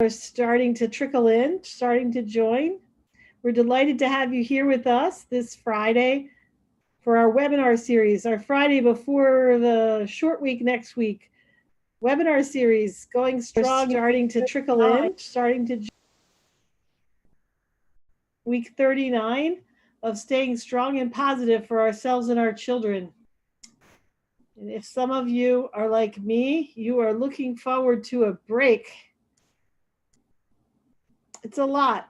Are starting to trickle in, starting to join. We're delighted to have you here with us this Friday for our webinar series, our Friday before the short week next week. Webinar series going strong, starting to trickle in, week 39 of staying strong and positive for ourselves and our children. And if some of you are like me, you are looking forward to a break. It's a lot.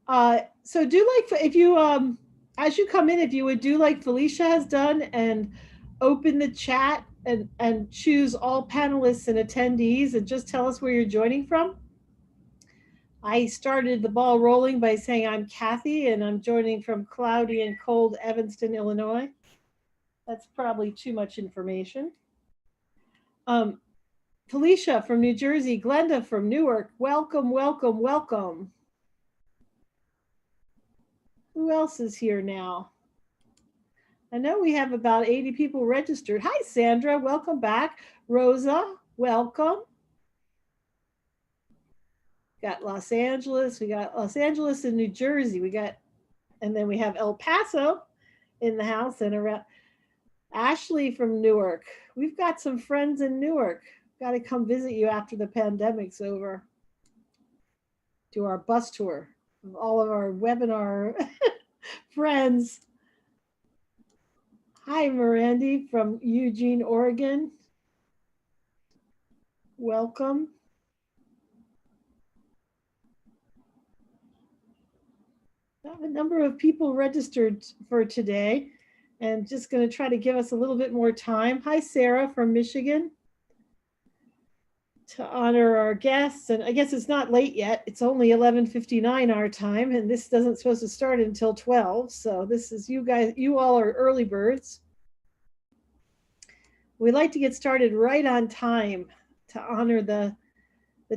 So do like, if you, as you come in, if you would do like Felicia has done and open the chat and choose all panelists and attendees and just tell us where you're joining from. I started the ball rolling by saying I'm Kathy and I'm joining from cloudy and cold Evanston, Illinois. That's probably too much information. Felicia from New Jersey, Glenda from Newark, welcome, welcome, welcome. Who else is here now? I know we have about 80 people registered. Hi, Sandra, welcome back. Rosa, welcome. Got Los Angeles, we got Los Angeles and New Jersey. And then we have El Paso in the house and around. Ashley from Newark. We've got some friends in Newark. Got to come visit you after the pandemic's over. Do our bus tour of all of our webinar friends. Hi, Mirandy from Eugene, Oregon. Welcome. I have a number of people registered for today and just going to try to give us a little bit more time. Hi, Sarah from Michigan. To honor our guests, and I guess it's not late yet. It's only 11:59 our time, and this doesn't supposed to start until 12. So this is you guys, you all are early birds. We like to get started right on time to honor the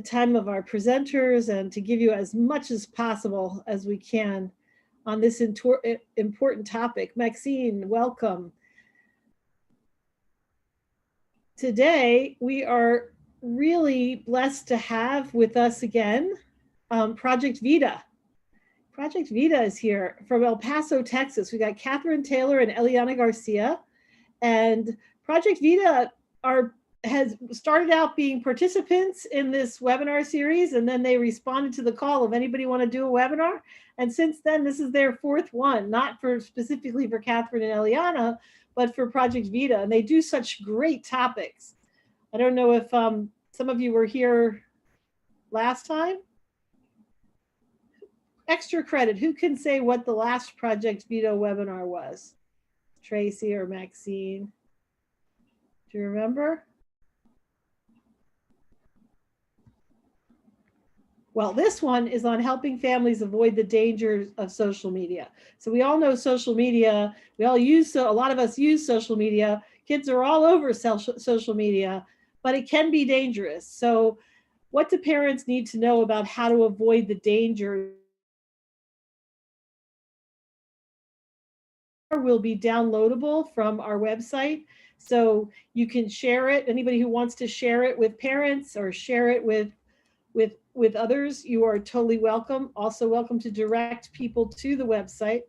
time of our presenters and to give you as much as possible as we can on this important topic. Maxine, welcome. Today, we are really blessed to have with us again Project Vida. Project Vida is here from El Paso, Texas. We got Katheryne Taylor and Eliana Garcia. And Project Vida has started out being participants in this webinar series, and then they responded to the call of anybody want to do a webinar. And since then, this is their fourth one, not specifically for Katheryne and Eliana, but for Project Vida. And they do such great topics. I don't know if some of you were here last time. Extra credit, who can say what the last Project Vida webinar was? Tracy or Maxine? Do you remember? Well, this one is on helping families avoid the dangers of social media. So we all know social media. We all a lot of us use social media. Kids are all over social media, but it can be dangerous. So what do parents need to know about how to avoid the dangers? Will be downloadable from our website. So you can share it. Anybody who wants to share it with parents or share it with others, you are totally welcome. Also welcome to direct people to the website.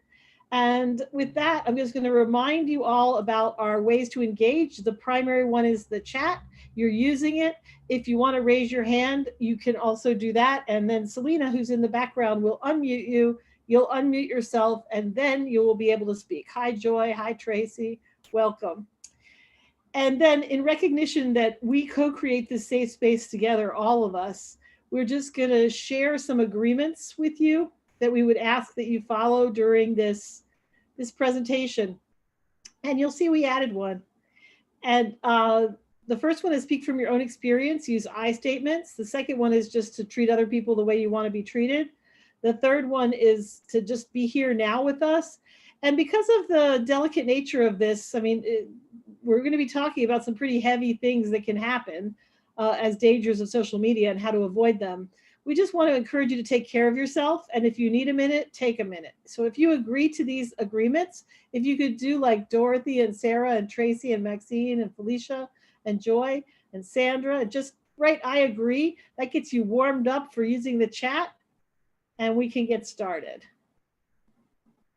And with that, I'm just going to remind you all about our ways to engage. The primary one is the chat. You're using it. If you want to raise your hand, you can also do that. And then Selena, who's in the background, will unmute you. You'll unmute yourself, and then you will be able to speak. Hi, Joy. Hi, Tracy. Welcome. And then in recognition that we co-create this safe space together, all of us, we're just going to share some agreements with you that we would ask that you follow during this presentation. And you'll see we added one. And the first one is speak from your own experience, use I statements. The second one is just to treat other people the way you want to be treated. The third one is to just be here now with us. And because of the delicate nature of this, I mean, we're going to be talking about some pretty heavy things that can happen as dangers of social media and how to avoid them. We just want to encourage you to take care of yourself. And if you need a minute, take a minute. So if you agree to these agreements, if you could do like Dorothy and Sarah and Tracy and Maxine and Felicia and Joy and Sandra, just Right, I agree. That gets you warmed up for using the chat, and we can get started.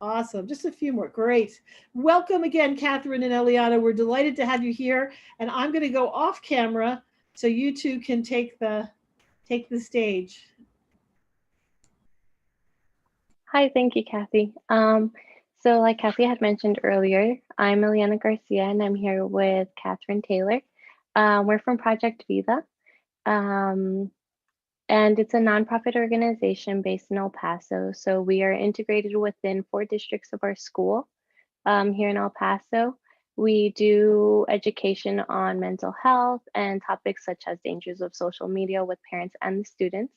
Awesome. Just a few more. Great. Welcome again, Katheryne and Eliana. We're delighted to have you here. And I'm going to go off camera so you two can take the stage. Hi, thank you, Kathy. So like Kathy had mentioned earlier, I'm Eliana Garcia and I'm here with Katheryne Taylor. We're from Project Vida, and it's a nonprofit organization based in El Paso. So we are integrated within 4 districts of our school here in El Paso. We do education on mental health and topics such as dangers of social media with parents and the students.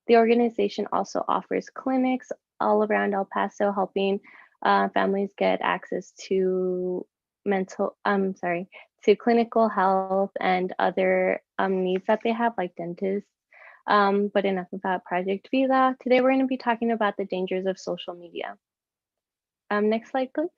The organization also offers clinics all around El Paso, helping families get access to to clinical health and other needs that they have, like dentists. But enough about Project Vida. Today we're going to be talking about the dangers of social media. Next slide, please.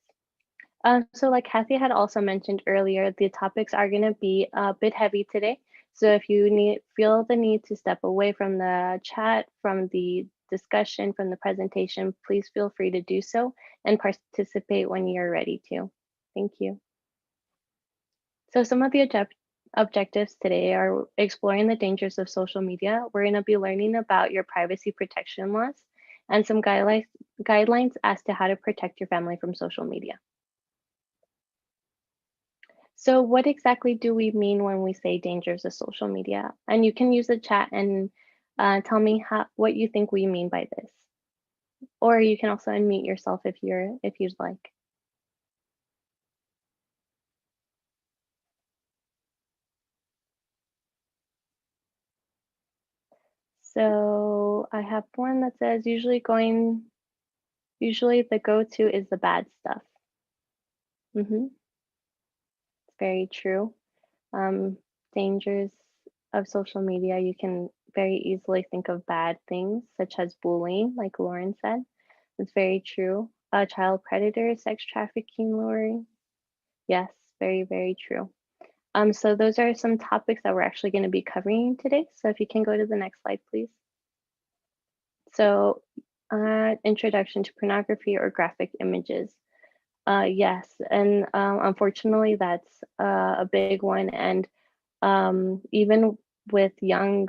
So like Kathy had also mentioned earlier, the topics are going to be a bit heavy today. So if you feel the need to step away from the chat, from the discussion, from the presentation, please feel free to do so and participate when you're ready to. Thank you. So some of the objectives today are exploring the dangers of social media. We're going to be learning about your privacy protection laws and some guidelines as to how to protect your family from social media. So what exactly do we mean when we say dangers of social media? And you can use the chat and tell me what you think we mean by this. Or you can also unmute yourself if you'd like. So I have one that says usually the go-to is the bad stuff. It's very true. Dangers of social media, you can very easily think of bad things such as bullying, like Lauren said. It's very true. Child predator, sex trafficking, luring. Yes, very, very true. So those are some topics that we're actually going to be covering today. So if you can go to the next slide, please. So introduction to pornography or graphic images. Yes, and unfortunately that's a big one. And even with young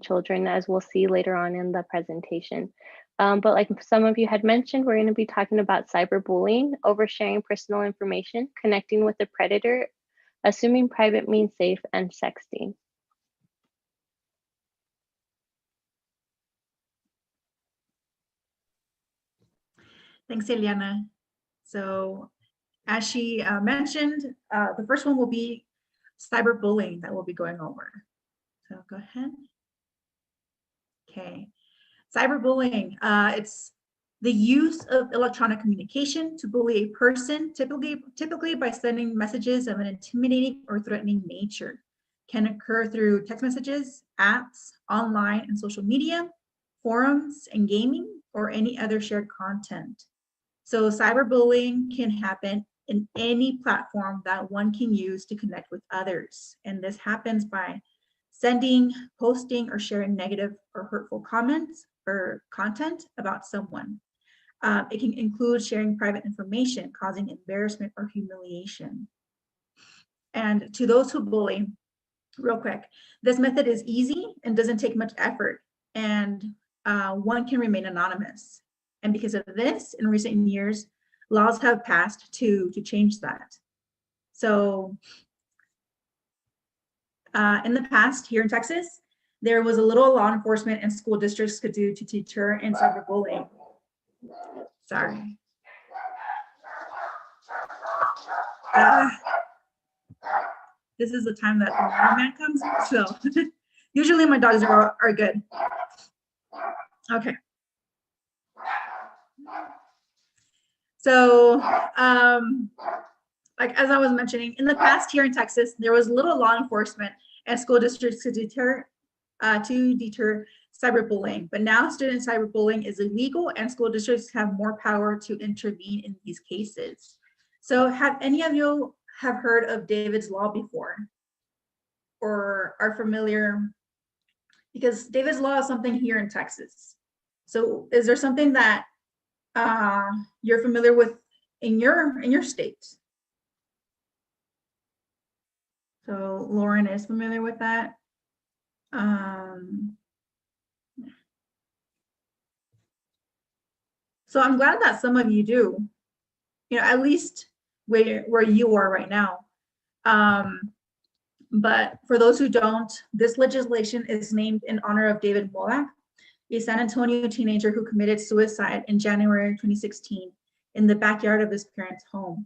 children, as we'll see later on in the presentation. But like some of you had mentioned, we're going to be talking about cyberbullying, oversharing personal information, connecting with a predator, assuming private means safe, and sexting. Thanks, Eliana. So as she mentioned, the first one will be cyberbullying that we'll be going over. So go ahead. Okay. Cyberbullying, it's the use of electronic communication to bully a person, typically by sending messages of an intimidating or threatening nature. Can occur through text messages, apps, online and social media, forums and gaming, or any other shared content. So cyberbullying can happen in any platform that one can use to connect with others. And this happens by sending, posting, or sharing negative or hurtful comments or content about someone. It can include sharing private information, causing embarrassment or humiliation. And to those who bully, real quick, this method is easy and doesn't take much effort, and one can remain anonymous. And because of this, in recent years, laws have passed to change that. So in the past, here in Texas, there was a little law enforcement and school districts could do to deter and cyberbullying. Sorry. This is the time that the mailman comes, so usually my dogs are good. Okay. So, like as I was mentioning, in the past here in Texas, there was little law enforcement and school districts to deter cyberbullying. But now student cyberbullying is illegal and school districts have more power to intervene in these cases. So have any of you have heard of David's Law before? or are familiar, because David's Law is something here in Texas. So is there something that you're familiar with in your state? So Lauren is familiar with that. So I'm glad that some of you do, at least where you are right now. But for those who don't, this legislation is named in honor of David Molak, a San Antonio teenager who committed suicide in January 2016 in the backyard of his parents' home.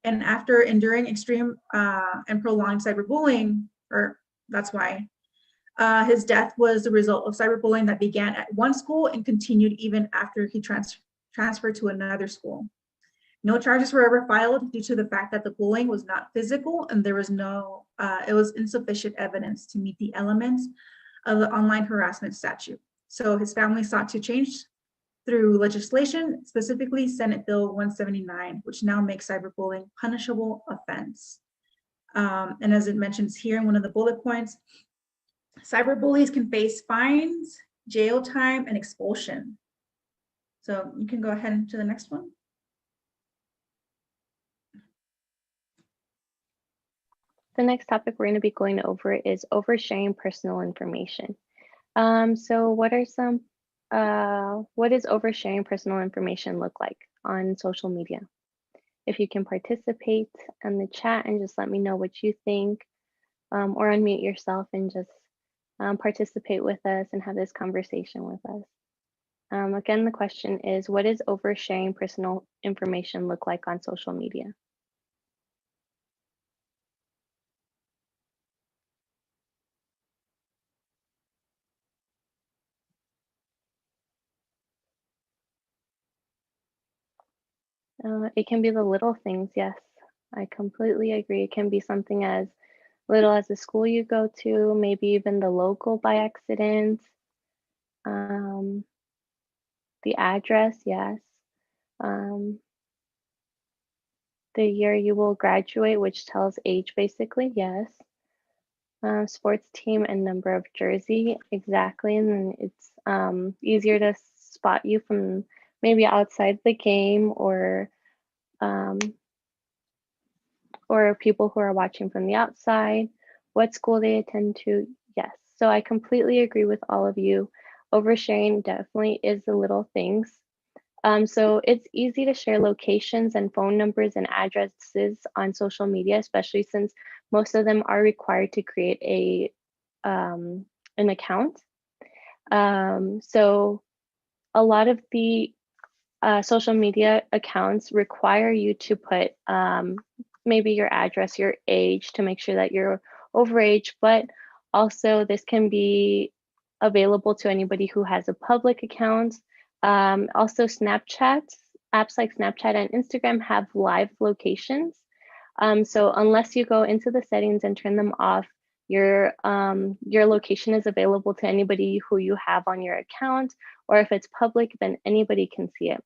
And after enduring extreme and prolonged cyberbullying, or that's why, his death was the result of cyberbullying that began at one school and continued even after he transferred to another school. No charges were ever filed due to the fact that the bullying was not physical and there was it was insufficient evidence to meet the elements of the online harassment statute. So his family sought to change through legislation, specifically Senate Bill 179, which now makes cyberbullying punishable offense. And as it mentions here in one of the bullet points, cyberbullies can face fines, jail time, and expulsion. So you can go ahead to the next one. The next topic we're going to be going over is oversharing personal information. So what does oversharing personal information look like on social media? If you can participate in the chat and just let me know what you think, or unmute yourself and just participate with us and have this conversation with us. Again, the question is, what does oversharing personal information look like on social media? It can be the little things, yes. I completely agree. It can be something as little as the school you go to, maybe even the local by accident. The address, yes. The year you will graduate, which tells age basically, yes. Sports team and number of jersey, exactly. And then it's easier to spot you from maybe outside the game or people who are watching from the outside, what school they attend to, yes. So I completely agree with all of you. Oversharing definitely is the little things. So it's easy to share locations and phone numbers and addresses on social media, especially since most of them are required to create an account. So a lot of the social media accounts require you to put maybe your address, your age, to make sure that you're overage, but also this can be available to anybody who has a public account. Also Snapchat, apps like Snapchat and Instagram have live locations. So unless you go into the settings and turn them off, your location is available to anybody who you have on your account, or if it's public, then anybody can see it.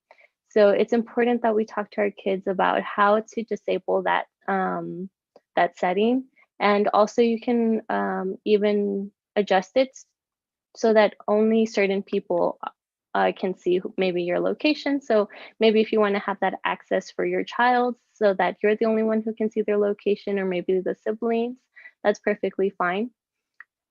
So it's important that we talk to our kids about how to disable that that setting. And also you can even adjust it so that only certain people can see maybe your location. So maybe if you want to have that access for your child so that you're the only one who can see their location, or maybe the siblings, that's perfectly fine.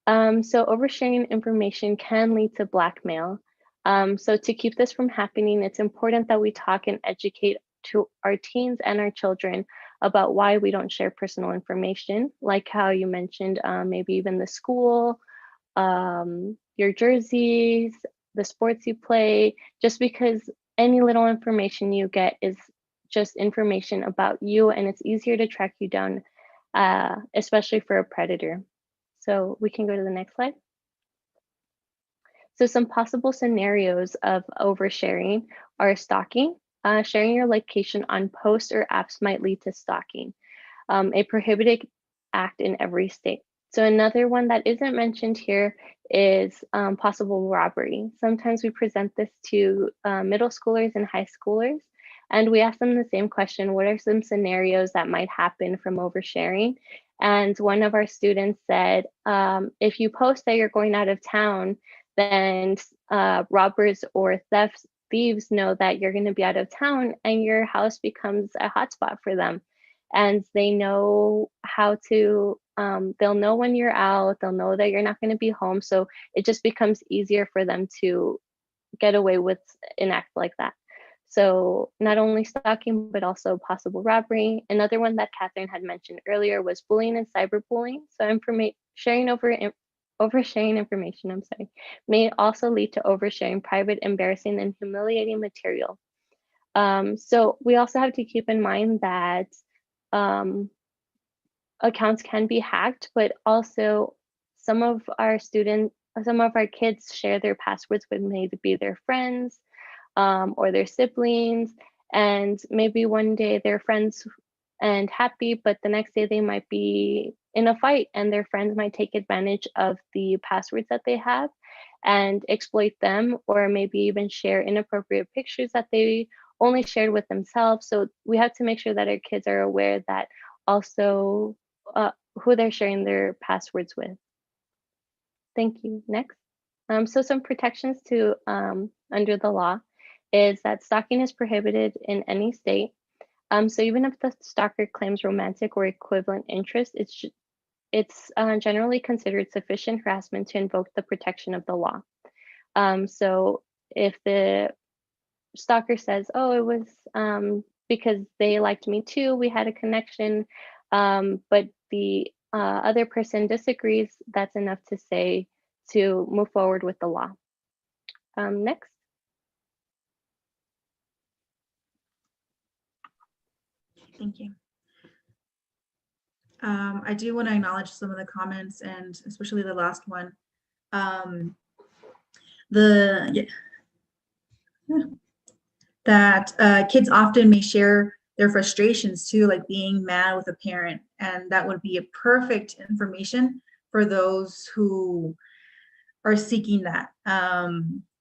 So oversharing information can lead to blackmail. So to keep this from happening, it's important that we talk and educate to our teens and our children about why we don't share personal information, like how you mentioned, maybe even the school, your jerseys, the sports you play, just because any little information you get is just information about you, and it's easier to track you down, especially for a predator. So we can go to the next slide. So some possible scenarios of oversharing are stalking. Sharing your location on posts or apps might lead to stalking, a prohibited act in every state. So another one that isn't mentioned here is possible robbery. Sometimes we present this to middle schoolers and high schoolers, and we ask them the same question: what are some scenarios that might happen from oversharing? And one of our students said, if you post that you're going out of town, then robbers or thieves know that you're going to be out of town, and your house becomes a hotspot for them. And they know how to, they'll know when you're out, they'll know that you're not going to be home. So it just becomes easier for them to get away with an act like that. So not only stalking, but also possible robbery. Another one that Katheryne had mentioned earlier was bullying and cyberbullying. So oversharing information, may also lead to oversharing private, embarrassing, and humiliating material. So we also have to keep in mind that accounts can be hacked, but also some of our kids share their passwords with maybe their friends or their siblings, and maybe one day they're friends and happy, but the next day they might be in a fight, and their friends might take advantage of the passwords that they have and exploit them, or maybe even share inappropriate pictures that they only shared with themselves. So we have to make sure that our kids are aware that also who they're sharing their passwords with. Thank you. Next. So some protections to under the law is that stalking is prohibited in any state. So even if the stalker claims romantic or equivalent interest, it's generally considered sufficient harassment to invoke the protection of the law. So if the stalker says, oh, it was because they liked me too, we had a connection, but the other person disagrees, that's enough to move forward with the law. Next. Thank you. I do want to acknowledge some of the comments, and especially the last one. That kids often may share their frustrations too, like being mad with a parent, and that would be a perfect information for those who are seeking that,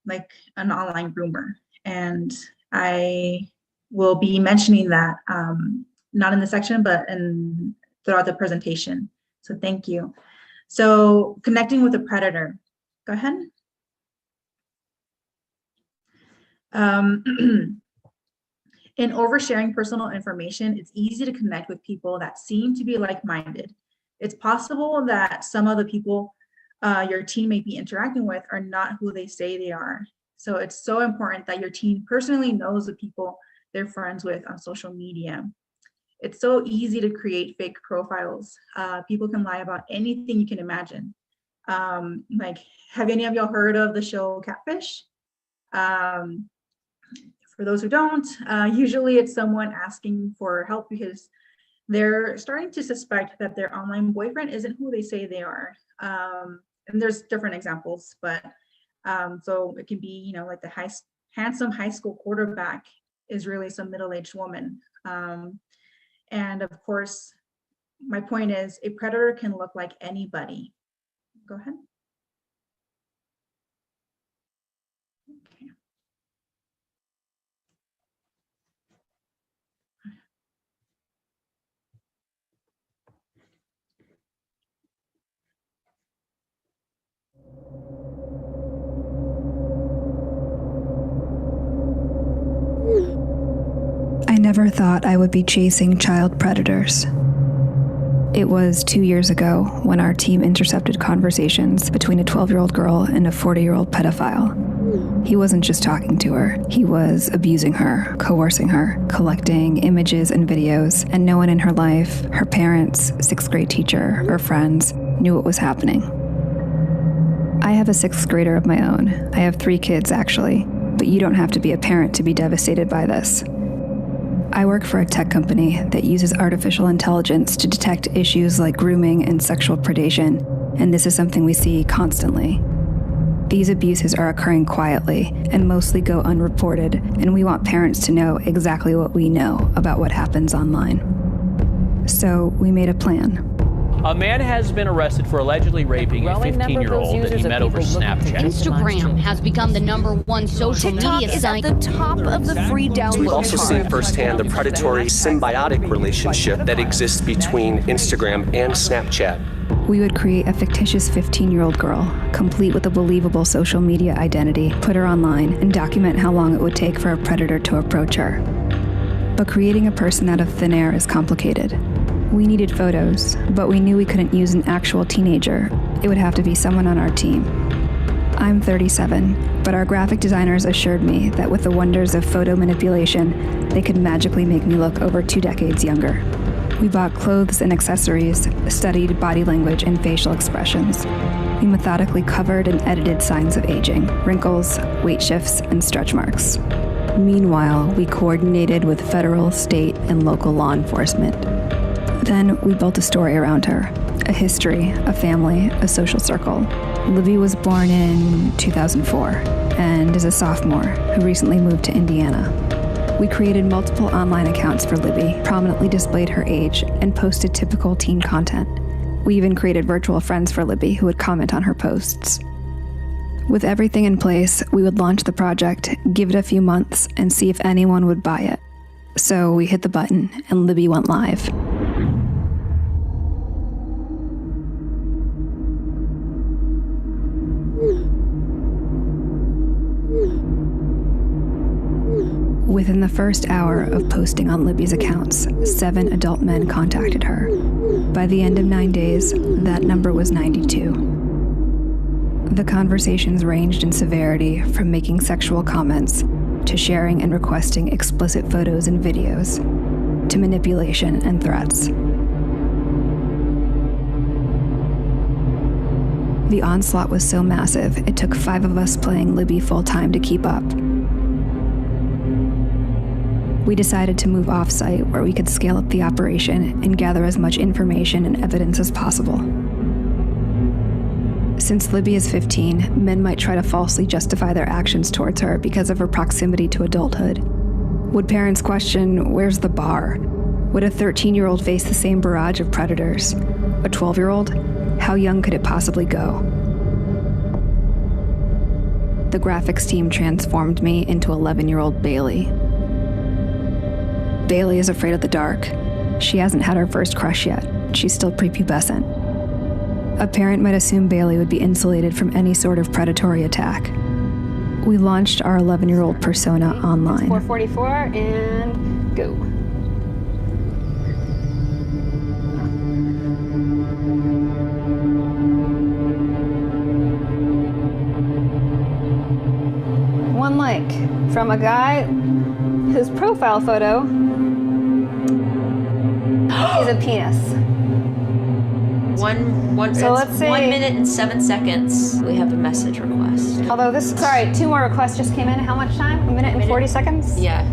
like an online groomer. And I will be mentioning that, not in the section, but throughout the presentation. So thank you. So connecting with a predator. Go ahead. In oversharing personal information, it's easy to connect with people that seem to be like-minded. It's possible that some of the people your teen may be interacting with are not who they say they are. So it's so important that your teen personally knows the people they're friends with on social media. It's so easy to create fake profiles. People can lie about anything you can imagine. Like, have any of y'all heard of the show Catfish? For those who don't, usually it's someone asking for help because they're starting to suspect that their online boyfriend isn't who they say they are. And there's different examples, but so it can be, like the handsome high school quarterback is really some middle-aged woman. And of course, my point is a predator can look like anybody. Go ahead. Okay. I never thought I would be chasing child predators. It was 2 years ago when our team intercepted conversations between a 12-year-old girl and a 40-year-old pedophile. He wasn't just talking to her, he was abusing her, coercing her, collecting images and videos, and no one in her life, her parents, sixth grade teacher, or friends, knew what was happening. I have a sixth grader of my own. I have 3 kids, actually, but you don't have to be a parent to be devastated by this. I work for a tech company that uses artificial intelligence to detect issues like grooming and sexual predation, and this is something we see constantly. These abuses are occurring quietly and mostly go unreported, and we want parents to know exactly what we know about what happens online. So we made a plan. A man has been arrested for allegedly raping a 15-year-old that he met over Snapchat. Instagram has become the #1 social media site. At the top of the free download We've also chart. seen firsthand the predatory symbiotic relationship that exists between Instagram and Snapchat. We would create a fictitious 15-year-old girl, complete with a believable social media identity, put her online, and document how long it would take for a predator to approach her. But creating a person out of thin air is complicated. We needed photos, but we knew we couldn't use an actual teenager. It would have to be someone on our team. I'm 37, but our graphic designers assured me that with the wonders of photo manipulation, they could magically make me look over 2 decades younger. We bought clothes and accessories, studied body language and facial expressions. We methodically covered and edited signs of aging, wrinkles, weight shifts, and stretch marks. Meanwhile, we coordinated with federal, state, and local law enforcement. Then we built a story around her, a history, a family, a social circle. Libby was born in 2004 and is a sophomore who recently moved to Indiana. We created multiple online accounts for Libby, prominently displayed her age, and posted typical teen content. We even created virtual friends for Libby who would comment on her posts. With everything in place, we would launch the project, give it a few months, and see if anyone would buy it. So we hit the button, and Libby went live. Within the first hour of posting on Libby's accounts, 7 adult men contacted her. By the end of 9 days, that number was 92. The conversations ranged in severity from making sexual comments to sharing and requesting explicit photos and videos to manipulation and threats. The onslaught was so massive, it took 5 of us playing Libby full-time to keep up. We decided to move off-site where we could scale up the operation and gather as much information and evidence as possible. Since Libby is 15, men might try to falsely justify their actions towards her because of her proximity to adulthood. Would parents question, where's the bar? Would a 13-year-old face the same barrage of predators? A 12-year-old? How young could it possibly go? The graphics team transformed me into 11-year-old Bailey. Bailey is afraid of the dark. She hasn't had her first crush yet. She's still prepubescent. A parent might assume Bailey would be insulated from any sort of predatory attack. We launched our 11-year-old persona online. 444 and go. One like from a guy whose profile photo is a penis. So let's say 1 minute and 7 seconds. We have a message request. Although sorry, 2 more requests just came in. How much time? 1 minute and 40 seconds? Yeah.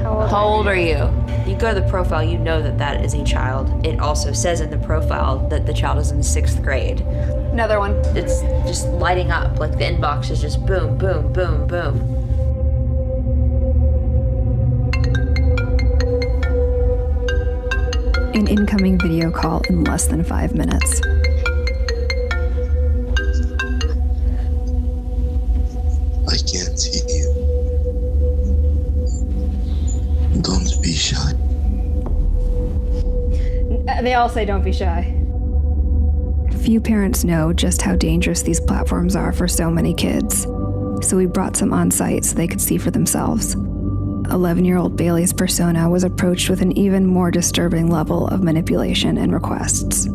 How old are you? You go to the profile, you know that is a child. It also says in the profile that the child is in 6th grade. Another one. It's just lighting up, like the inbox is just boom, boom, boom, boom. An incoming video call in less than 5 minutes. I can't see you. Don't be shy. They all say don't be shy. Few parents know just how dangerous these platforms are for so many kids, so we brought some on site so they could see for themselves. 11-year-old Bailey's persona was approached with an even more disturbing level of manipulation and requests.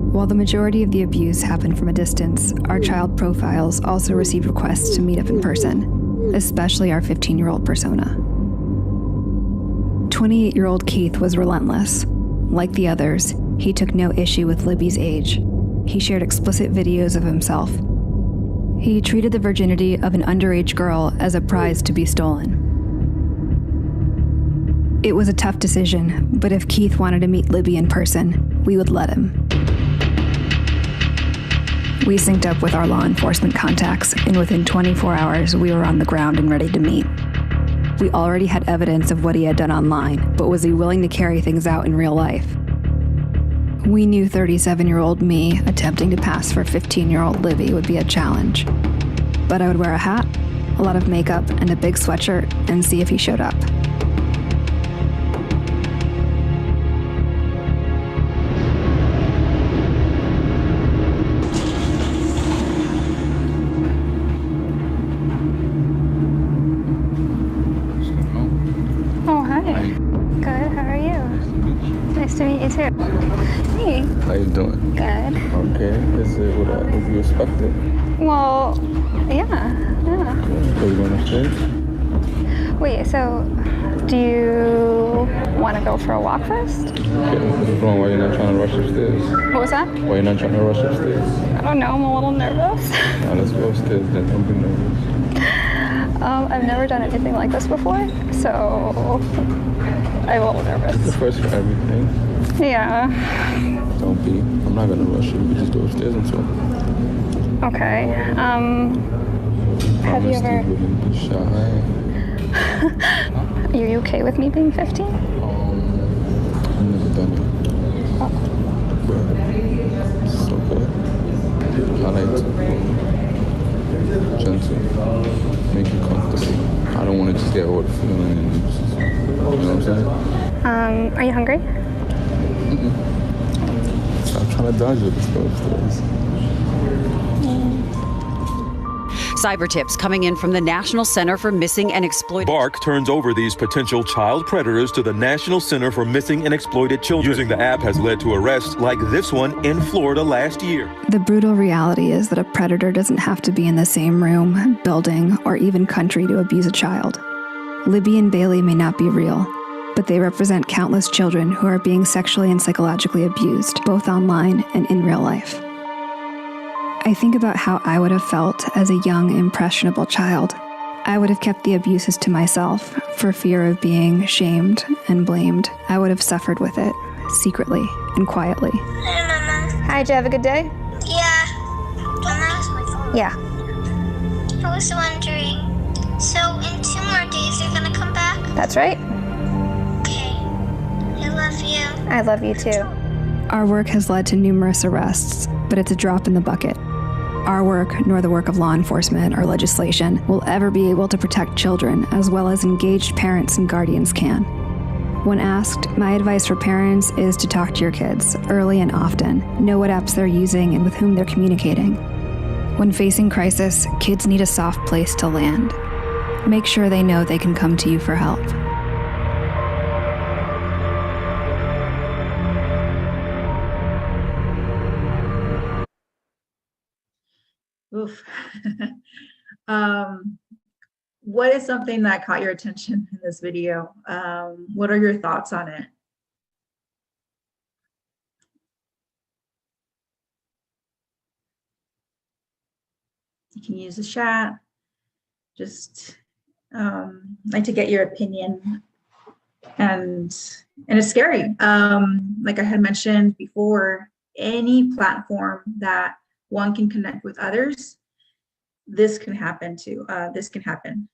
While the majority of the abuse happened from a distance, our child profiles also received requests to meet up in person, especially our 15-year-old persona. 28-year-old Keith was relentless. Like the others, he took no issue with Libby's age. He shared explicit videos of himself. He treated the virginity of an underage girl as a prize to be stolen. It was a tough decision, but if Keith wanted to meet Libby in person, we would let him. We synced up with our law enforcement contacts, and within 24 hours, we were on the ground and ready to meet. We already had evidence of what he had done online, but was he willing to carry things out in real life? We knew 37-year-old me attempting to pass for 15-year-old Libby would be a challenge. But I would wear a hat, a lot of makeup, and a big sweatshirt and see if he showed up. Oh, hi. Good, how are you? Nice to meet you too. Hey. How you doing? Good. Okay. Is it what you expected? Well, yeah. So you going upstairs? Wait, so do you want to go for a walk first? Okay. What's wrong? Why you're not trying to rush upstairs? What was that? Why you're not trying to rush upstairs? I don't know, I'm a little nervous. Now let's go upstairs then. Don't be nervous. I've never done anything like this before, so I'm a little nervous. It's the first for everything. Yeah. Don't be. I'm not gonna rush you. We just go upstairs and talk. Okay. Have you ever? You wouldn't be shy. Are you okay with me being 15? I've never done it. But it's okay. I like to be gentle, make you comfortable. I don't want to just get all the feeling and just, you know what I'm saying? Are you hungry? I'm trying to dodge it. Let's go upstairs. Cyber tips coming in from the National Center for Missing and Exploited. Bark turns over these potential child predators to the National Center for Missing and Exploited Children. Using the app has led to arrests like this one in Florida last year. The brutal reality is that a predator doesn't have to be in the same room, building, or even country to abuse a child. Libby and Bailey may not be real, but they represent countless children who are being sexually and psychologically abused, both online and in real life. I think about how I would have felt as a young, impressionable child. I would have kept the abuses to myself for fear of being shamed and blamed. I would have suffered with it, secretly and quietly. Hi, Mama. Hi, did you have a good day? Yeah. Mama? Yeah. I was wondering, so in 2 more days you're gonna come back? That's right. Okay. I love you. I love you too. Our work has led to numerous arrests, but it's a drop in the bucket. Our work, nor the work of law enforcement or legislation, will ever be able to protect children as well as engaged parents and guardians can. When asked, my advice for parents is to talk to your kids early and often, know what apps they're using and with whom they're communicating. When facing crisis, kids need a soft place to land. Make sure they know they can come to you for help. Oof. What is something that caught your attention in this video? What are your thoughts on it? You can use the chat. Just like to get your opinion. And it's scary. Like I had mentioned before, any platform that one can connect with others, this can happen too. This can happen.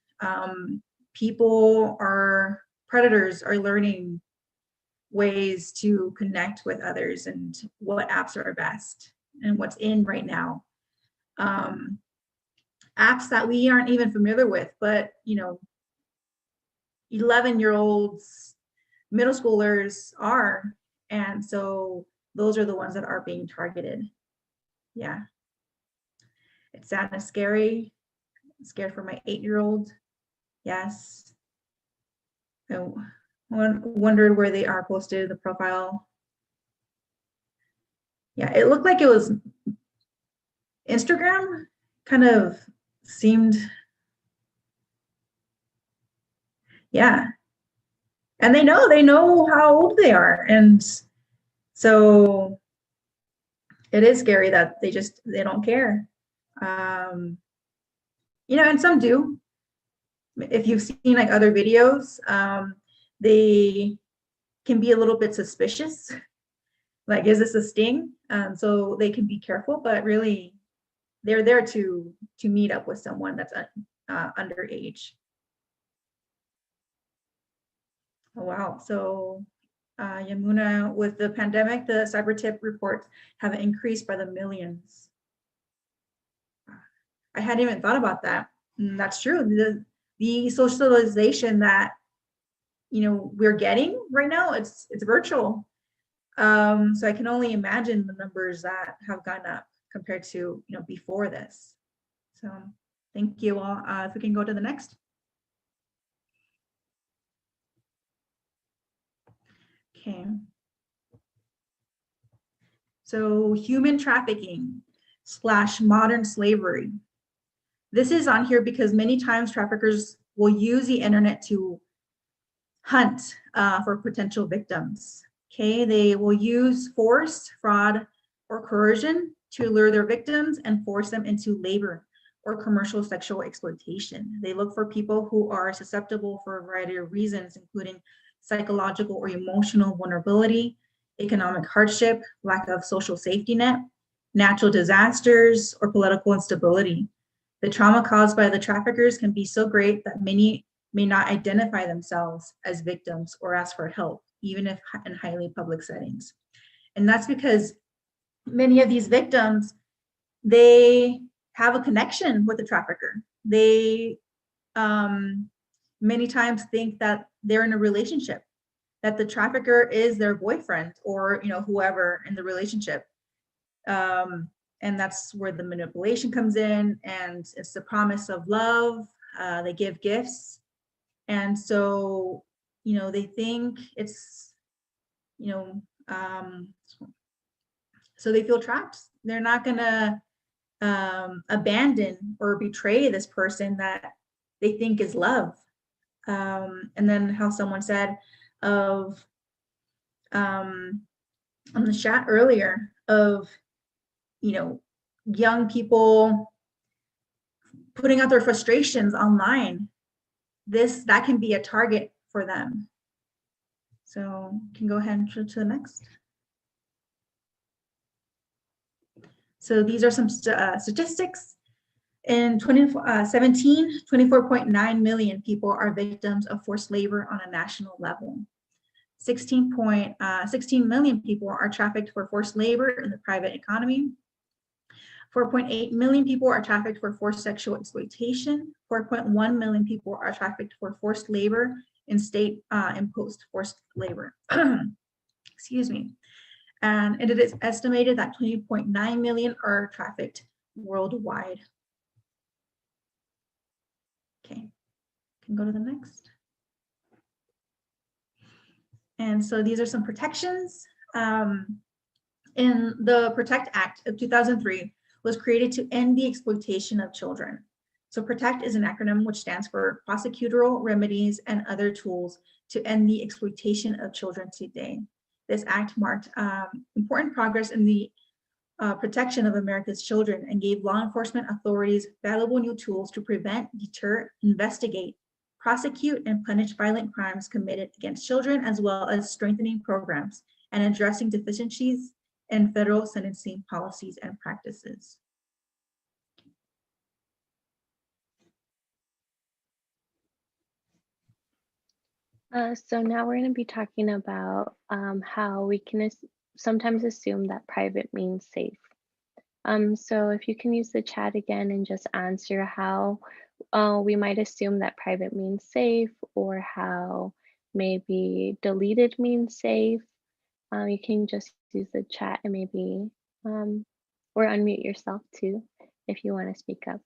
Predators are learning ways to connect with others and what apps are best and what's in right now. Apps that we aren't even familiar with, but 11-year-olds, middle schoolers are, and so those are the ones that are being targeted. Yeah, it's sad and scary. I'm scared for my 8-year-old. Yes. I wondered where they are posted, the profile. Yeah, it looked like it was Instagram, kind of seemed. Yeah. And they know how old they are. And so it is scary that they don't care. and some do. If you've seen like other videos, they can be a little bit suspicious. Like, is this a sting? So they can be careful, but really they're there to meet up with someone that's underage. Oh, wow. So Yamuna, with the pandemic, the cyber tip reports have increased by the millions. I hadn't even thought about that. And that's true. The socialization that we're getting right now, it's virtual. So I can only imagine the numbers that have gone up compared to before this. So thank you all. If we can go to the next. Okay. So human trafficking / modern slavery. This is on here because many times traffickers will use the internet to hunt for potential victims. Okay, they will use force, fraud, or coercion to lure their victims and force them into labor or commercial sexual exploitation. They look for people who are susceptible for a variety of reasons, including psychological or emotional vulnerability, economic hardship, lack of social safety net, natural disasters, or political instability. The trauma caused by the traffickers can be so great that many may not identify themselves as victims or ask for help, even if in highly public settings. And that's because many of these victims, they have a connection with the trafficker. They many times think that they're in a relationship, that the trafficker is their boyfriend or whoever in the relationship. And that's where the manipulation comes in, and it's the promise of love. They give gifts. And so, they think it's, so they feel trapped. They're not gonna abandon or betray this person that they think is love. And then how someone said of on the chat earlier of young people putting out their frustrations online, that can be a target for them. So you can go ahead and to the next. So these are some statistics. In 2017, 24.9 million people are victims of forced labor on a national level. 16 million people are trafficked for forced labor in the private economy. 4.8 million people are trafficked for forced sexual exploitation. 4.1 million people are trafficked for forced labor in state imposed forced labor. Excuse me. And it is estimated that 20.9 million are trafficked worldwide. Okay, can go to the next. And so these are some protections. In the PROTECT Act of 2003 was created to end the exploitation of children. So PROTECT is an acronym which stands for Prosecutorial Remedies and Other Tools to End the Exploitation of Children Today. This act marked important progress in the protection of America's children and gave law enforcement authorities valuable new tools to prevent, deter, investigate, prosecute, and punish violent crimes committed against children, as well as strengthening programs and addressing deficiencies in federal sentencing policies and practices. So now we're going to be talking about how we can sometimes assume that private means safe. So if you can use the chat again and just answer how we might assume that private means safe, or how maybe deleted means safe. You can just use the chat and maybe or unmute yourself too if you want to speak up.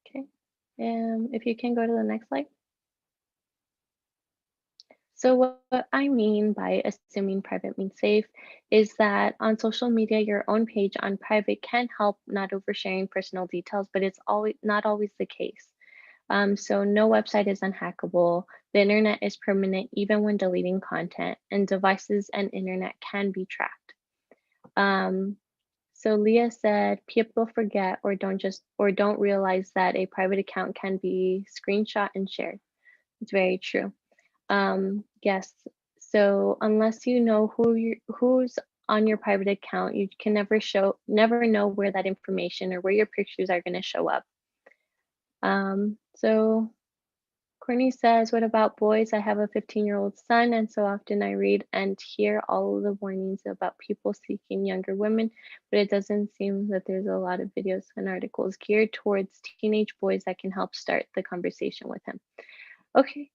Okay, if you can go to the next slide. So what I mean by assuming private means safe is that on social media, your own page on private can help not oversharing personal details, but it's not always the case. So no website is unhackable. The internet is permanent even when deleting content, and devices and internet can be tracked. So Leah said, people forget or don't realize that a private account can be screenshot and shared. It's very true. Yes. So unless you know who's on your private account, you can never know where that information or where your pictures are going to show up. So Courtney says, what about boys? I have a 15-year-old son, and so often I read and hear all of the warnings about people seeking younger women, but it doesn't seem that there's a lot of videos and articles geared towards teenage boys that can help start the conversation with him. Okay,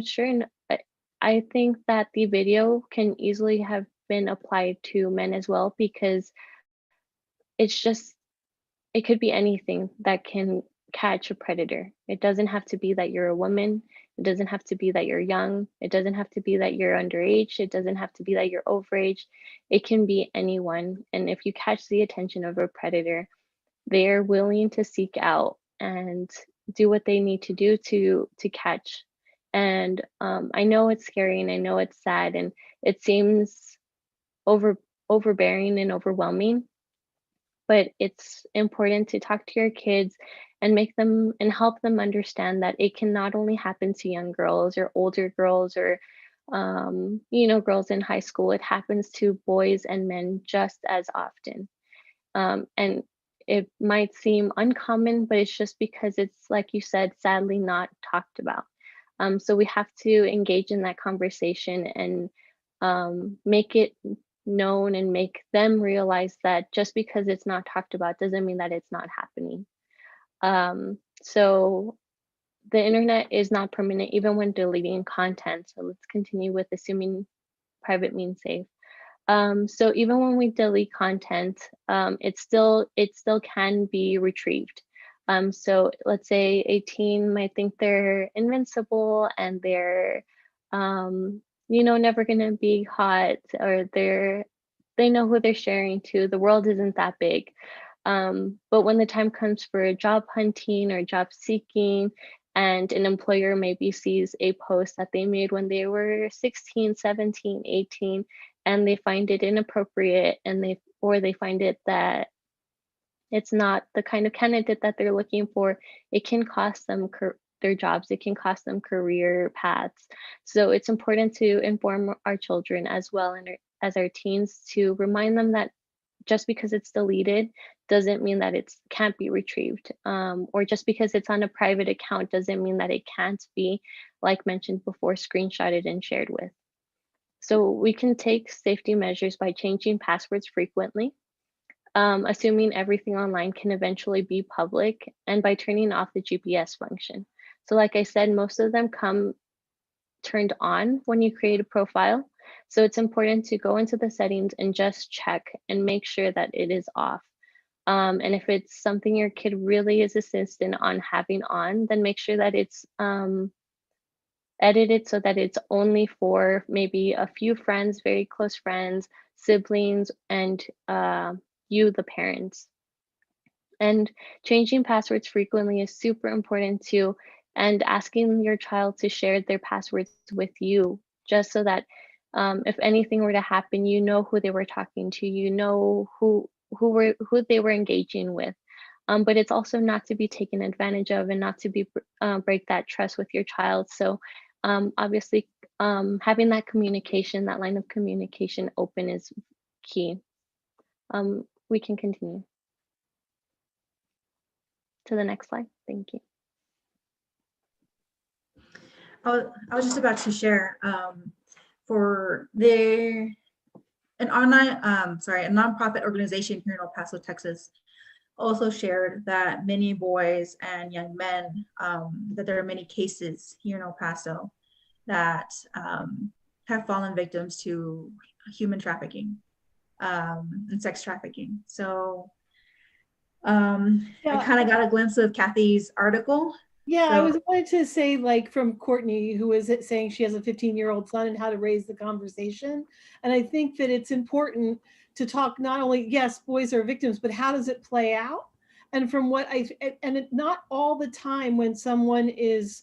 sure. I think that the video can easily have been applied to men as well, because it could be anything that can catch a predator. It doesn't have to be that you're a woman. It doesn't have to be that you're young. It doesn't have to be that you're underage. It doesn't have to be that you're overage. It can be anyone. And if you catch the attention of a predator, they're willing to seek out and do what they need to do to catch. And I know it's scary, and I know it's sad, and it seems overbearing and overwhelming. But it's important to talk to your kids and help them understand that it can not only happen to young girls or older girls or girls in high school. It happens to boys and men just as often. And it might seem uncommon, but it's just because it's, like you said, sadly not talked about. So we have to engage in that conversation and make it known and make them realize that just because it's not talked about doesn't mean that it's not happening. So the internet is not permanent even when deleting content. So let's continue with assuming private means safe. So even when we delete content, it still can be retrieved. So let's say a teen might think they're invincible and they're never gonna be caught, or they know who they're sharing to. The world isn't that big. But when the time comes for job hunting or job seeking, and an employer maybe sees a post that they made when they were 16, 17, 18, and they find it inappropriate, and they find it that it's not the kind of candidate that they're looking for, it can cost them their jobs, it can cost them career paths. So it's important to inform our children as well, and as our teens, to remind them that just because it's deleted doesn't mean that it can't be retrieved, or just because it's on a private account doesn't mean that it can't be, like mentioned before, screenshotted and shared with. So we can take safety measures by changing passwords frequently, assuming everything online can eventually be public, and by turning off the GPS function. So like I said, most of them come turned on when you create a profile. So it's important to go into the settings and just check and make sure that it is off. And if it's something your kid really is insistent on having on, then make sure that it's edited so that it's only for maybe a few friends, very close friends, siblings, and you, the parents. And changing passwords frequently is super important too, and asking your child to share their passwords with you, just so that if anything were to happen, you know who they were talking to, you know who they were engaging with. But it's also not to be taken advantage of, and not to be break that trust with your child. So obviously having that communication, that line of communication open, is key. We can continue to the next slide. Thank you. I was just about to share for a nonprofit organization here in El Paso, Texas, also shared that many boys and young men, that there are many cases here in El Paso that have fallen victims to human trafficking and sex trafficking. So I kind of got a glimpse of Kathy's article. Yeah, I wanted to say, like, from Courtney, who is saying she has a 15-year-old son, and how to raise the conversation. And I think that it's important to talk not only, yes, boys are victims, but how does it play out? And from what not all the time when someone is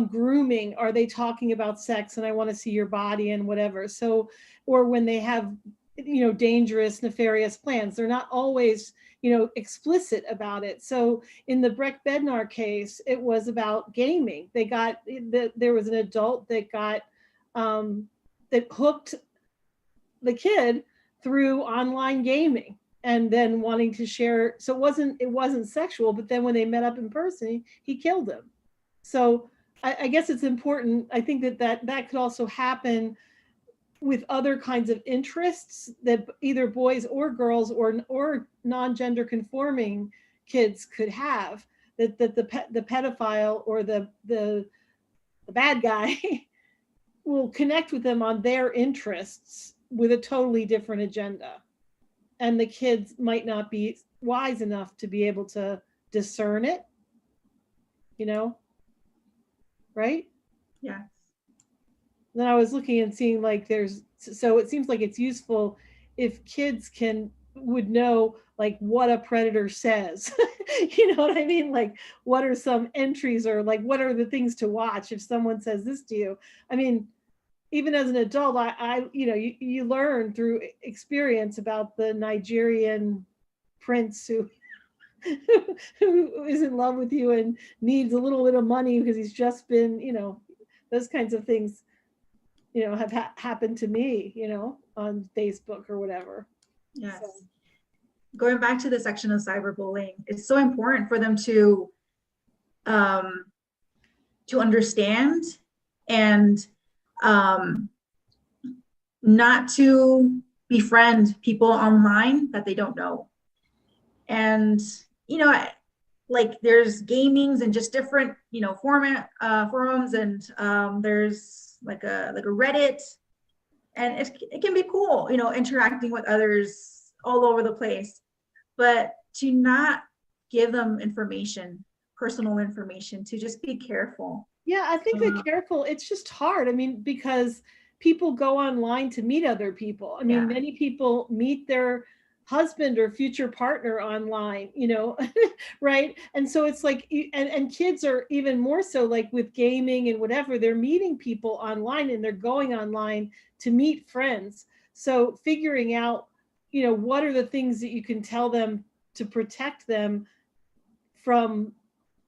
grooming, are they talking about sex and I want to see your body and whatever. So, or when they have, dangerous, nefarious plans, they're not always, explicit about it. So in the Breck Bednar case, it was about gaming. There was an adult that got, that hooked the kid through online gaming and then wanting to share. So it wasn't sexual, but then when they met up in person, he killed him. So I guess it's important. I think that could also happen with other kinds of interests that either boys or girls or non-gender conforming kids could have, that the pedophile or the bad guy will connect with them on their interests with a totally different agenda. And the kids might not be wise enough to be able to discern it, right? Yeah. Then I was looking and seeing like so it seems like it's useful if kids would know like what a predator says. You know what I mean? Like what are some entries, or like what are the things to watch if someone says this to you? I mean, even as an adult, you learn through experience about the Nigerian prince who is in love with you and needs a little bit of money because he's just been, those kinds of things, have happened to me, on Facebook or whatever. Yes. So. Going back to the section of cyberbullying, it's so important for them to understand and not to befriend people online that they don't know. And, like there's gamings and just different, forums, and there's like a Reddit, and it can be cool, interacting with others all over the place, but to not give them personal information, to just be careful. Yeah, I think that careful, it's just hard. I mean, because people go online to meet other people. I mean, many people meet their husband or future partner online, right? And so it's like, and kids are even more so, like with gaming and whatever, they're meeting people online and they're going online to meet friends. So figuring out, what are the things that you can tell them to protect them from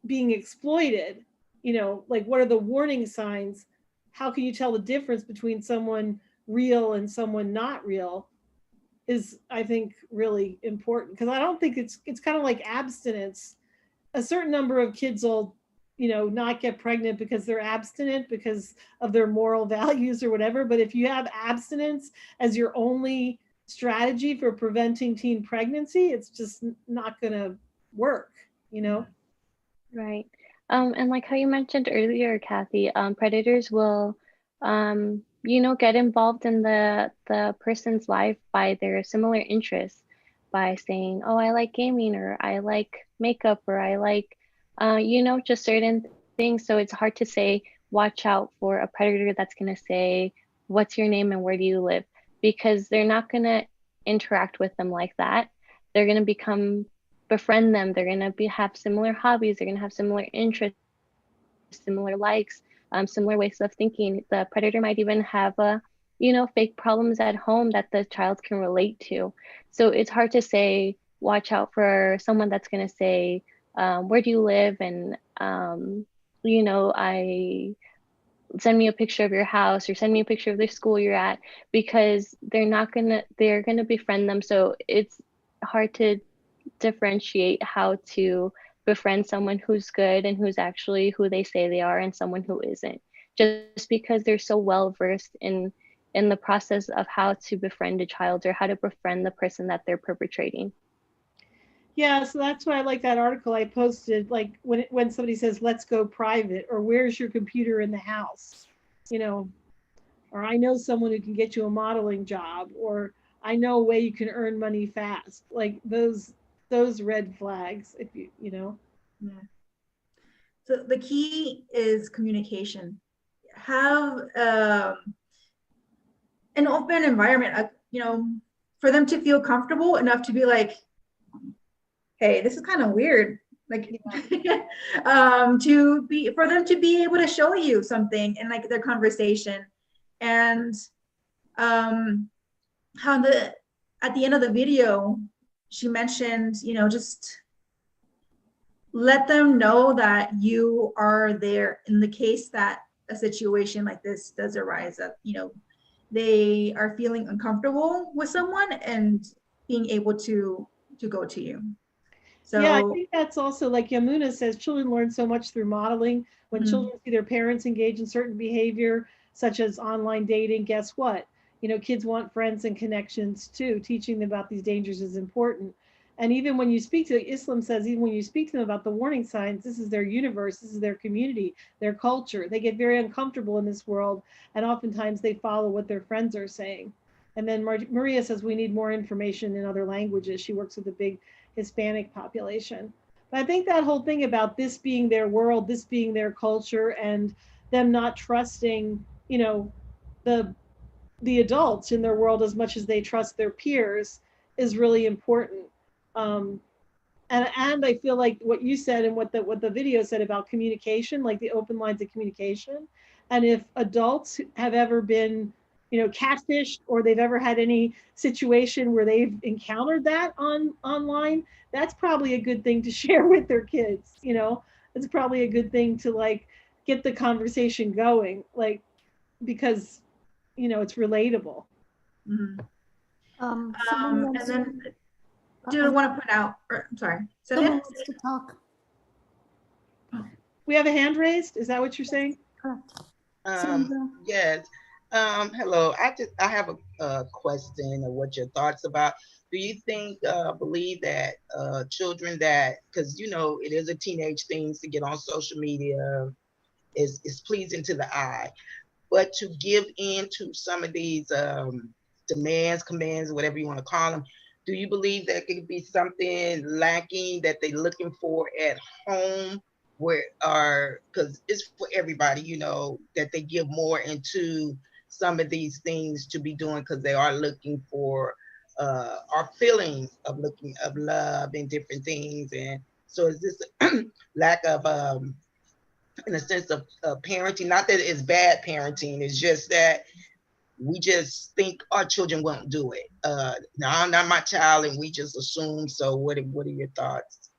being exploited, like what are the warning signs? How can you tell the difference between someone real and someone not real is, I think, really important. Because I don't think it's kind of like abstinence. A certain number of kids will, not get pregnant because they're abstinent because of their moral values or whatever. But if you have abstinence as your only strategy for preventing teen pregnancy, it's just not going to work, Right. And like how you mentioned earlier, Kathy, predators will, get involved in the person's life by their similar interests, by saying, oh, I like gaming, or I like makeup, or I like, just certain things. So it's hard to say, watch out for a predator that's going to say, what's your name and where do you live? Because they're not going to interact with them like that. They're going to befriend them. They're going to have similar hobbies. They're going to have similar interests, similar likes, similar ways of thinking. The predator might even have fake problems at home that the child can relate to. So it's hard to say, watch out for someone that's going to say, where do you live? And, send me a picture of your house, or send me a picture of the school you're at, because they're going to befriend them. So it's hard to differentiate how to befriend someone who's good and who's actually who they say they are, and someone who isn't, just because they're so well versed in the process of how to befriend a child or how to befriend the person that they're perpetrating. Yeah, so that's why I like that article I posted, like when somebody says, let's go private, or where's your computer in the house, or I know someone who can get you a modeling job, or I know a way you can earn money fast, like those red flags, if you know. Yeah. So the key is communication. Have an open environment, for them to feel comfortable enough to be like, hey, this is kind of weird. Like, for them to be able to show you something in like their conversation, and how at the end of the video, she mentioned, just let them know that you are there in the case that a situation like this does arise, that, they are feeling uncomfortable with someone and being able to go to you. So yeah, I think that's also, like Yamuna says, children learn so much through modeling. When children see their parents engage in certain behavior, such as online dating, guess what? Kids want friends and connections too. Teaching them about these dangers is important. And even when you speak to, Islam says, even when you speak to them about the warning signs, this is their universe, this is their community, their culture. They get very uncomfortable in this world, and oftentimes they follow what their friends are saying. And then Maria says we need more information in other languages. She works with a big Hispanic population. But I think that whole thing about this being their world, this being their culture, and them not trusting, the adults in their world as much as they trust their peers is really important. And I feel like what you said and what the video said about communication, like the open lines of communication, and if adults have ever been, catfished, or they've ever had any situation where they've encountered that online, that's probably a good thing to share with their kids. It's probably a good thing to like get the conversation going, like, because it's relatable. Mm-hmm. And then do I want to put out, I'm sorry, someone wants to talk. We have a hand raised, is that what you're saying? Yes. Hello, I have a question of what your thoughts about. Do you think, believe that children that, because it is a teenage thing to get on social media, is pleasing to the eye, but to give in to some of these demands, commands, whatever you want to call them, do you believe that it could be something lacking that they're looking for at home, because it's for everybody, that they give more into some of these things to be doing because they are looking for our feelings of love and different things. And so is this lack of in a sense of parenting? Not that it's bad parenting, it's just that we just think our children won't do it. No, I'm not my child, and we just assume. So what are your thoughts?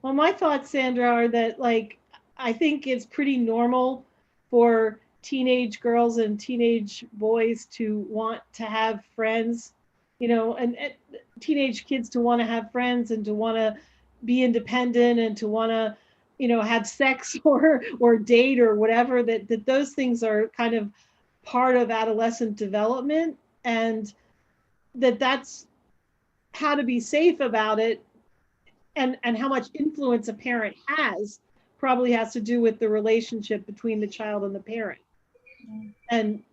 Well, my thoughts, Sandra, are that, like, I think it's pretty normal for teenage girls and teenage boys to want to have friends, and teenage kids to want to have friends and to want to be independent and to want to, have sex or date or whatever, that those things are kind of part of adolescent development, and that's how to be safe about it. And how much influence a parent probably has to do with the relationship between the child and the parent. And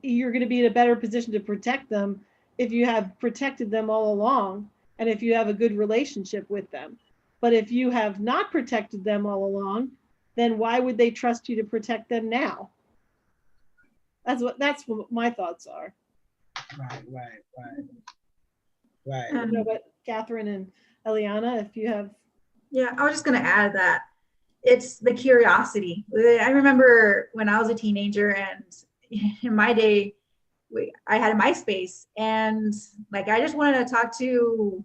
you're going to be in a better position to protect them if you have protected them all along, and if you have a good relationship with them. But if you have not protected them all along, then why would they trust you to protect them now? That's what my thoughts are. Right. I don't know about Katheryne and Eliana, if you have. Yeah, I was just going to add that it's the curiosity. I remember when I was a teenager, and in my day, I had MySpace, and like I just wanted to talk to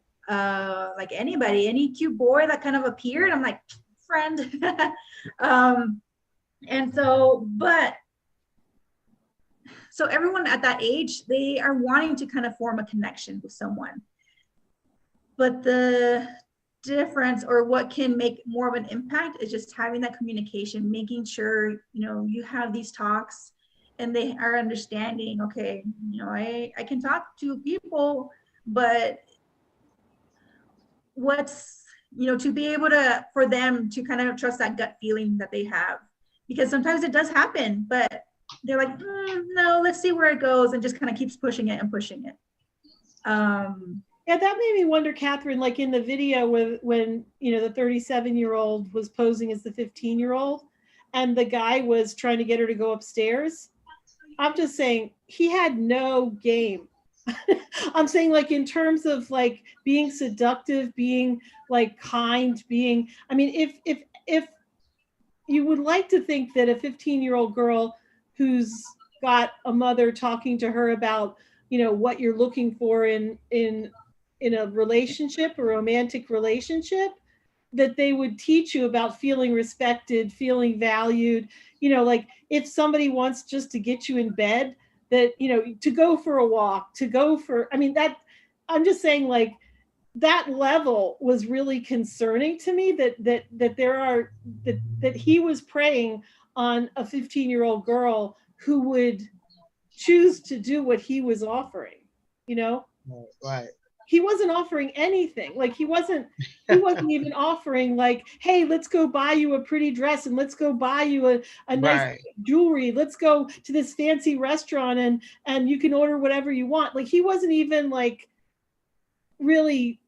like anybody, any cute boy that kind of appeared. I'm like, friend. And so everyone at that age, they are wanting to kind of form a connection with someone. But the difference, or what can make more of an impact, is just having that communication, making sure, you have these talks and they are understanding, okay, I can talk to people, but what's, to be able to, for them to kind of trust that gut feeling that they have, because sometimes it does happen, but they're like, no, let's see where it goes, and just kind of keeps pushing it and pushing it. Yeah, that made me wonder, Katheryne, like in the video when the 37-year-old was posing as the 15-year-old, and the guy was trying to get her to go upstairs. I'm just saying, he had no game I'm saying like in terms of like being seductive, being like kind, being, I mean, if you would like to think that a 15-year-old girl who's got a mother talking to her about, you know, what you're looking for in a relationship, a romantic relationship, that they would teach you about feeling respected, feeling valued, you know, like if somebody wants just to get you in bed, that, you know, to go for a walk, to go for, I mean, that, I'm just saying like that level was really concerning to me, that there are, that he was preying on a 15-year-old girl who would choose to do what he was offering, you know? Right. He wasn't offering anything. Like he wasn't even offering like, hey, let's go buy you a pretty dress and let's go buy you a nice jewelry. Let's go to this fancy restaurant and you can order whatever you want. Like he wasn't even like really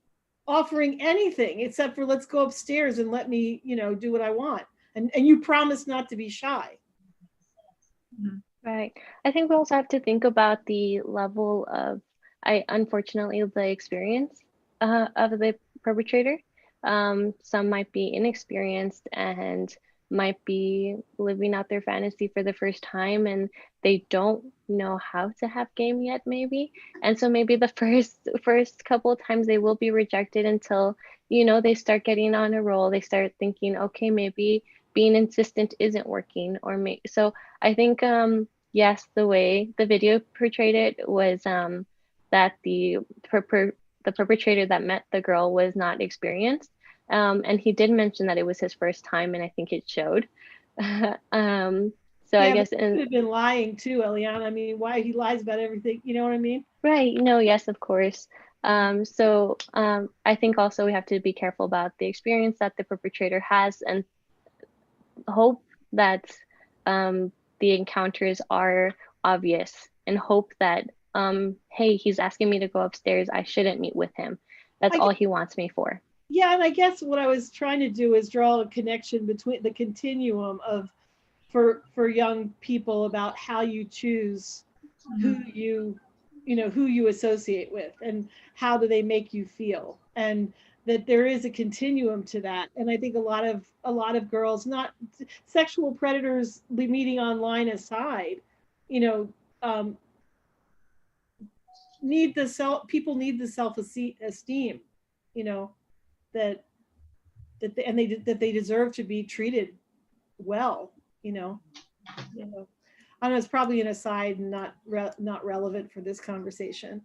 offering anything except for let's go upstairs and let me, you know, do what I want. And you promise not to be shy. Right. I think we also have to think about the level of, unfortunately, the experience of the perpetrator. Some might be inexperienced and might be living out their fantasy for the first time, and they don't know how to have game yet, maybe. And so maybe the first couple of times they will be rejected until, you know, they start getting on a roll. They start thinking, okay, maybe being insistent isn't working, or so I think yes, the way the video portrayed it was that the perpetrator that met the girl was not experienced, and he did mention that it was his first time, and I think it showed. So yeah, I guess he could have been lying too, Eliana. I mean, why he lies about everything? You know what I mean? Right. No. Yes, of course. So I think also we have to be careful about the experience that the perpetrator has, and hope that the encounters are obvious, and hope that hey, he's asking me to go upstairs, I shouldn't meet with him. That's all he wants me for. Yeah, and I guess what I was trying to do is draw a connection between the continuum of for young people about how you choose who you know, who you associate with and how do they make you feel, and that there is a continuum to that. And I think a lot of girls, not sexual predators meeting online aside, you know, people need the self-esteem, you know, that they deserve to be treated well, you know. I don't know, it's probably an aside and not relevant for this conversation.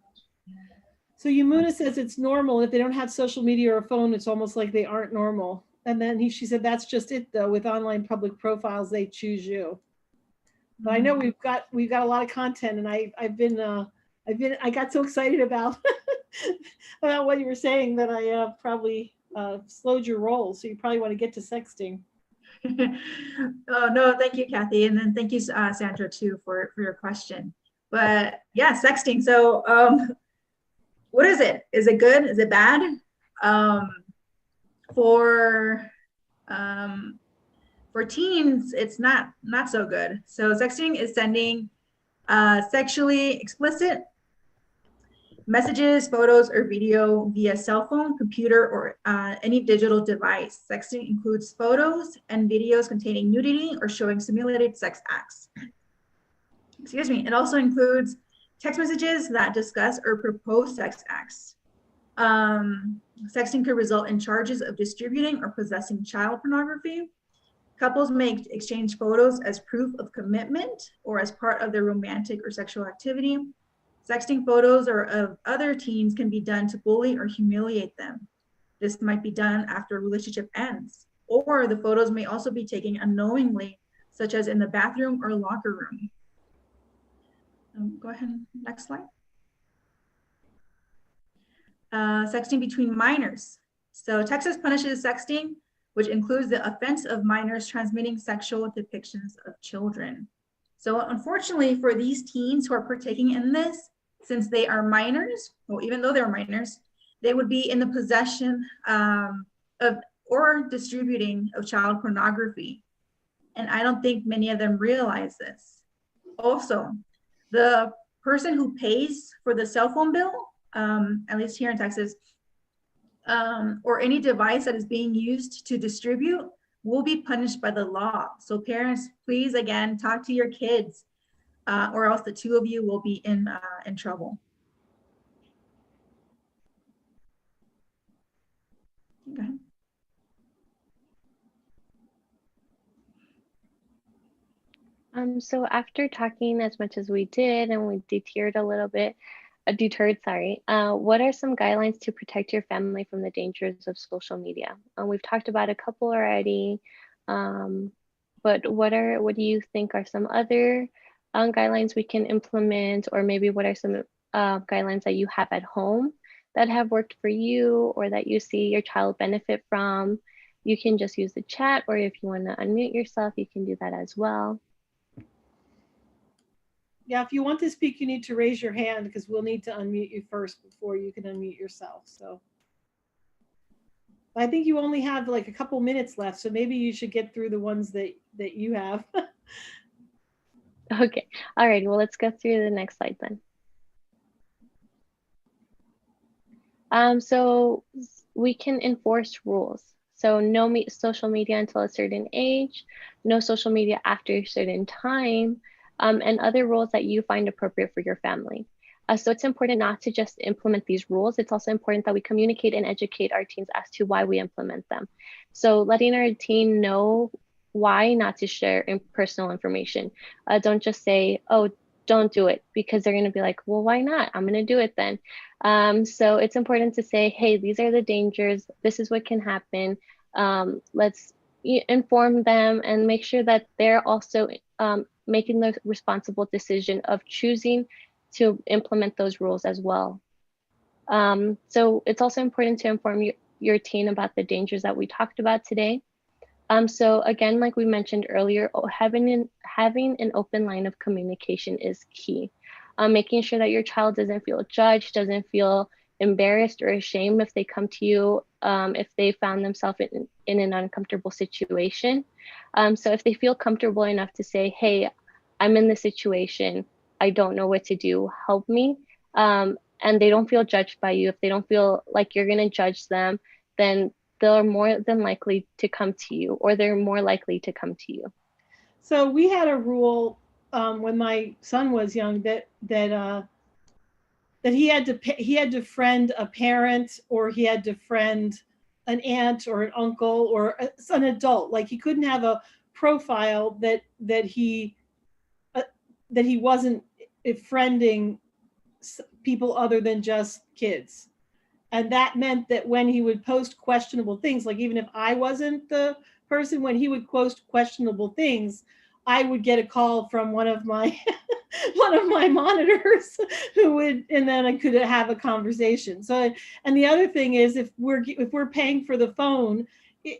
So Yamuna says it's normal. If they don't have social media or a phone, it's almost like they aren't normal. And then she said, that's just it though. With online public profiles, they choose you. But I know we've got a lot of content, and I got so excited about about what you were saying that I probably slowed your roll. So you probably want to get to sexting. Oh no, thank you, Kathy, and then thank you, Sandra, too, for your question. But yeah, sexting. So what is it? Is it good? Is it bad? For teens, it's not so good. So sexting is sending sexually explicit messages, photos, or video via cell phone, computer, or any digital device. Sexting includes photos and videos containing nudity or showing simulated sex acts. Excuse me. It also includes text messages that discuss or propose sex acts. Sexting could result in charges of distributing or possessing child pornography. Couples may exchange photos as proof of commitment or as part of their romantic or sexual activity. Sexting photos or of other teens can be done to bully or humiliate them. This might be done after a relationship ends, or the photos may also be taken unknowingly, such as in the bathroom or locker room. Go ahead, next slide. Sexting between minors. So Texas punishes sexting, which includes the offense of minors transmitting sexual depictions of children. So unfortunately for these teens who are partaking in this, since they are minors, well, even though they're minors, they would be in the possession of or distributing of child pornography. And I don't think many of them realize this. Also, the person who pays for the cell phone bill, at least here in Texas, or any device that is being used to distribute will be punished by the law. So parents, please, again, talk to your kids, or else the two of you will be in trouble. Go ahead. So after talking as much as we did, and we deterred, what are some guidelines to protect your family from the dangers of social media? We've talked about a couple already, but what do you think are some other guidelines we can implement, or maybe what are some guidelines that you have at home that have worked for you, or that you see your child benefit from? You can just use the chat, or if you want to unmute yourself, you can do that as well. Yeah, if you want to speak, you need to raise your hand because we'll need to unmute you first before you can unmute yourself. So I think you only have like a couple minutes left, so maybe you should get through the ones that you have. Okay, all right, well, let's go through the next slide then. So we can enforce rules. So no social media until a certain age, no social media after a certain time, and other rules that you find appropriate for your family. So it's important not to just implement these rules. It's also important that we communicate and educate our teens as to why we implement them. So letting our teen know why not to share personal information. Don't just say, oh, don't do it, because they're going to be like, well, why not? I'm going to do it then. So it's important to say, hey, these are the dangers. This is what can happen. Let's inform them and make sure that they're also making the responsible decision of choosing to implement those rules as well. So it's also important to inform your teen about the dangers that we talked about today. So again, like we mentioned earlier, having an open line of communication is key. Making sure that your child doesn't feel judged, doesn't feel embarrassed or ashamed if they come to you, if they found themselves in an uncomfortable situation. So if they feel comfortable enough to say, hey, I'm in this situation, I don't know what to do, help me. And they don't feel judged by you, if they don't feel like you're gonna judge them, then they're more than likely to come to you, or they're more likely to come to you. So we had a rule when my son was young that he had to friend a parent, or he had to friend an aunt or an uncle or an adult. Like he couldn't have a profile that he wasn't friending people other than just kids. And that meant that when he would post questionable things, like even if I wasn't the person, when he would post questionable things, I would get a call from one of my monitors who would, and then I could have a conversation. So, and the other thing is, if we're paying for the phone,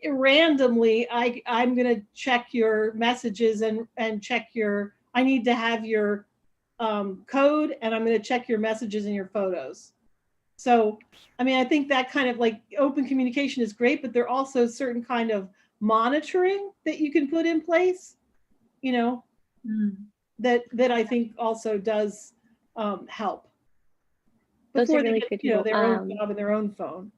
randomly, I'm going to check your messages and check I need to have your code, and I'm going to check your messages and your photos. So, I mean, I think that kind of like open communication is great, but there are also certain kind of monitoring that you can put in place, that I think also does help. Those are really good, their own job and their own phone.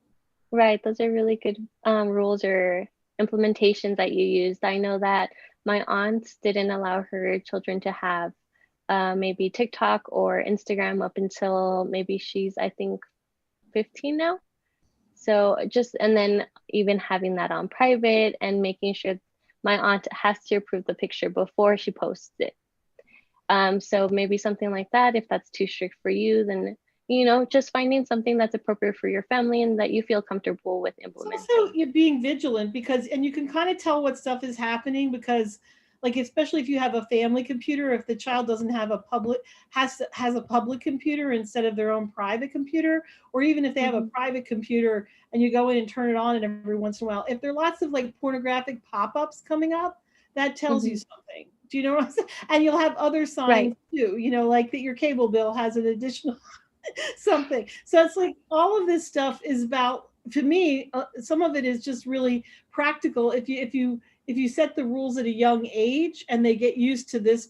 Right, those are really good rules or implementations that you used. I know that my aunt didn't allow her children to have maybe TikTok or Instagram up until maybe she's, I think, 15 now. So and then even having that on private and making sure my aunt has to approve the picture before she posts it. So maybe something like that, if that's too strict for you, then, just finding something that's appropriate for your family and that you feel comfortable with implementing. Also, you're being vigilant and you can kind of tell what stuff is happening because, like, especially if you have a family computer, if the child doesn't have has a public computer instead of their own private computer, or even if they have a private computer and you go in and turn it on and every once in a while, if there are lots of like pornographic pop-ups coming up, that tells you something. Do you know what I'm saying? And you'll have other signs too, like that your cable bill has an additional something. So it's like all of this stuff is about, to me, some of it is just really practical. If you set the rules at a young age and they get used to this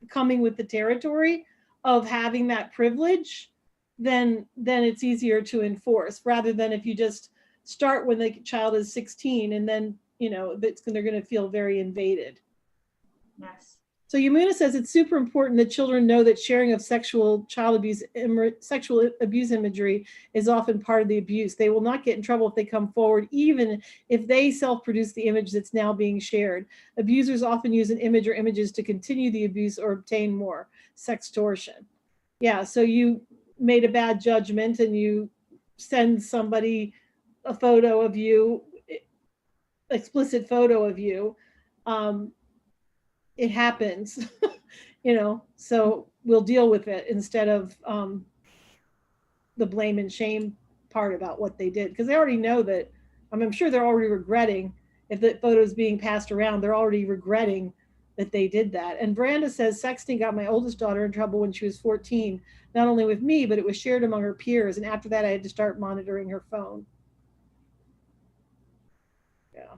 coming with the territory, of having that privilege, then it's easier to enforce, rather than if you just start when the child is 16 and then, they're going to feel very invaded. Yes. So Yamuna says it's super important that children know that sharing of sexual abuse imagery is often part of the abuse. They will not get in trouble if they come forward, even if they self-produce the image that's now being shared. Abusers often use an image or images to continue the abuse or obtain more. Sextortion. Yeah, so you made a bad judgment and you send somebody a photo of you, explicit photo of you. It happens, so we'll deal with it instead of the blame and shame part about what they did, because they already know that. I'm sure they're already regretting, if the photo is being passed around, they're already regretting that they did that. And Branda says sexting got my oldest daughter in trouble when she was 14, not only with me, but it was shared among her peers. And after that, I had to start monitoring her phone. Yeah.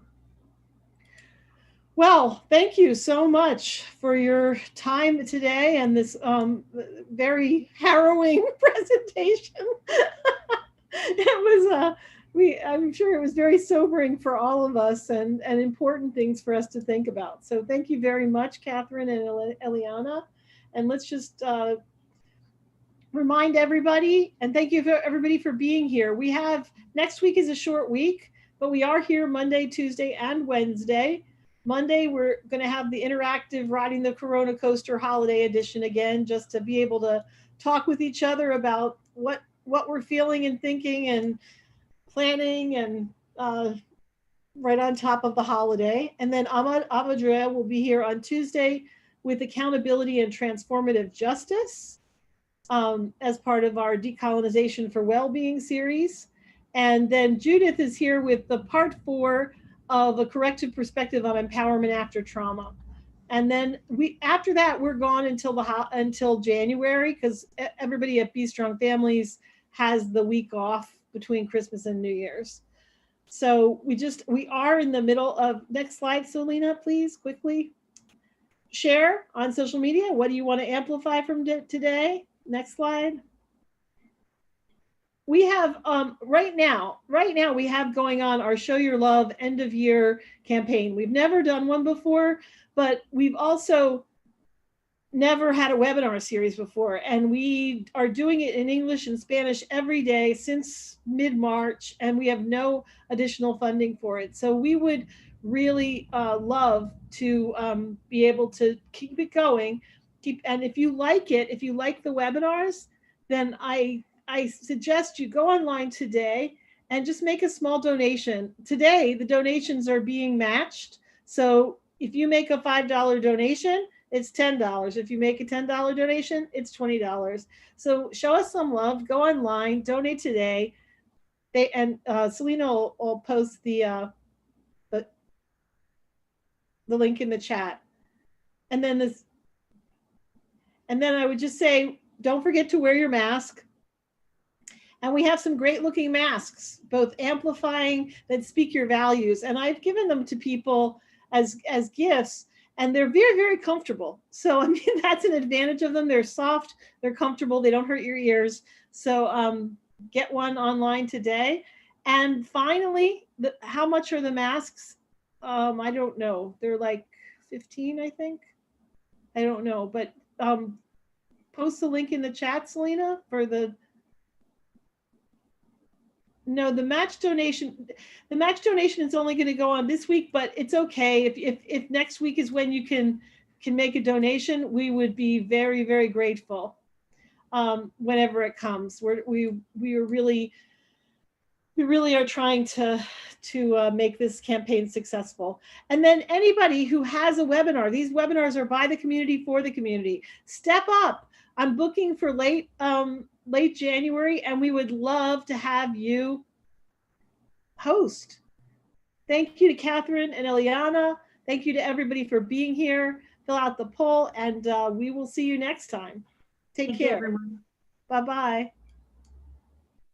Well, thank you so much for your time today and this very harrowing presentation. It was I'm sure it was very sobering for all of us and important things for us to think about. So thank you very much, Katheryne and Eliana. And let's just remind everybody, and thank you everybody for being here. We have, next week is a short week, but we are here Monday, Tuesday, and Wednesday. Monday, we're going to have the interactive Riding the Corona Coaster Holiday Edition again, just to be able to talk with each other about what we're feeling and thinking and planning, and right on top of the holiday. And then Amadrea will be here on Tuesday with Accountability and Transformative Justice as part of our Decolonization for Wellbeing series. And then Judith is here with the part 4 of A Corrective Perspective on Empowerment After Trauma. And then after that, we're gone until January, because everybody at Be Strong Families has the week off between Christmas and New Year's. So we are in the middle of, next slide, Selena, please, quickly. Share on social media. What do you want to amplify from today? Next slide. We have right now we have going on our Show Your Love end of year campaign. We've never done one before, but we've also never had a webinar series before, and we are doing it in English and Spanish every day since mid-March, and we have no additional funding for it. So we would really love to be able to keep it going. And if you like it, if you like the webinars, then I suggest you go online today and just make a small donation. Today, the donations are being matched. So if you make a $5 donation, it's $10. If you make a $10 donation, it's $20. So show us some love, go online, donate today. Selena will post the link in the chat. And then I would just say, don't forget to wear your mask. And we have some great looking masks, both amplifying that speak your values. And I've given them to people as gifts, and they're very, very comfortable. So, I mean, that's an advantage of them. They're soft, they're comfortable, they don't hurt your ears. So get one online today. And finally, how much are the masks? I don't know. They're like 15, I think. I don't know, but post the link in the chat, Selena, for the match donation. The match donation is only going to go on this week, but it's okay. If next week is when you can make a donation, we would be very, very grateful whenever it comes. We really are trying to make this campaign successful. And then anybody who has a webinar, these webinars are by the community for the community. Step up. I'm booking for late January, and we would love to have you host. Thank you to Katheryne and Eliana. Thank you to everybody for being here. Fill out the poll, and we will see you next time. Take care. Everyone. Bye-bye.